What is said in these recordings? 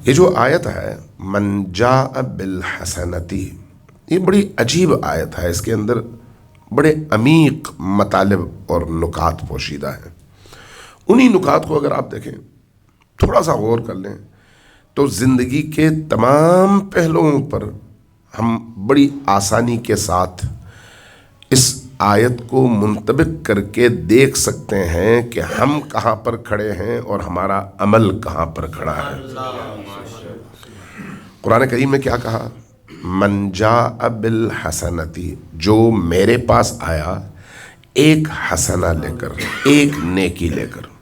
یہ جو آیت ہے من جاء بالحسنتی، یہ بڑی عجیب آیت ہے، اس کے اندر بڑے عمیق مطالب اور نکات پوشیدہ ہیں۔ انہی نکات کو اگر آپ دیکھیں، تھوڑا سا غور کر لیں، تو زندگی کے تمام پہلوؤں پر ہم بڑی آسانی کے ساتھ اس آیت کو منطبق کر کے دیکھ سکتے ہیں کہ ہم کہاں پر کھڑے ہیں اور ہمارا عمل کہاں پر کھڑا ہے۔ قرآن کریم نے کیا کہا؟ من جاء بالحسنتی، جو میرے پاس آیا ایک حسنہ لے کر، ایک نیکی لے کر۔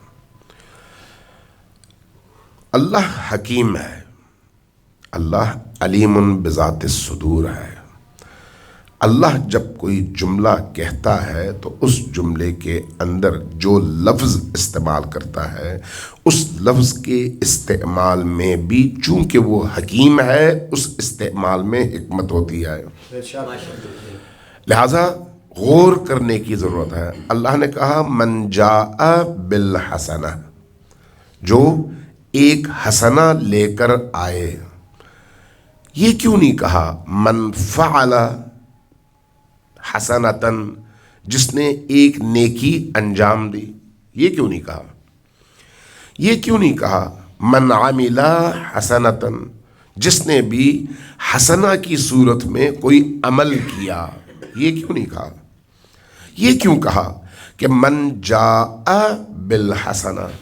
اللہ حکیم ہے، اللہ علیم بذات الصدور ہے۔ اللہ جب کوئی جملہ کہتا ہے تو اس جملے کے اندر جو لفظ استعمال کرتا ہے، اس لفظ کے استعمال میں بھی چونکہ وہ حکیم ہے، اس استعمال میں حکمت ہوتی ہے، لہذا غور کرنے کی ضرورت ہے۔ اللہ نے کہا من جاء بالحسنہ، جو ایک حسنہ لے کر آئے۔ یہ کیوں نہیں کہا من فعل حسنتن، جس نے ایک نیکی انجام دی؟ یہ کیوں نہیں کہا؟ یہ کیوں نہیں کہا من عمل حسنتن، جس نے بھی حسنہ کی صورت میں کوئی عمل کیا؟ یہ کیوں نہیں کہا؟ یہ کیوں کہا کہ من جاء بالحسنہ؟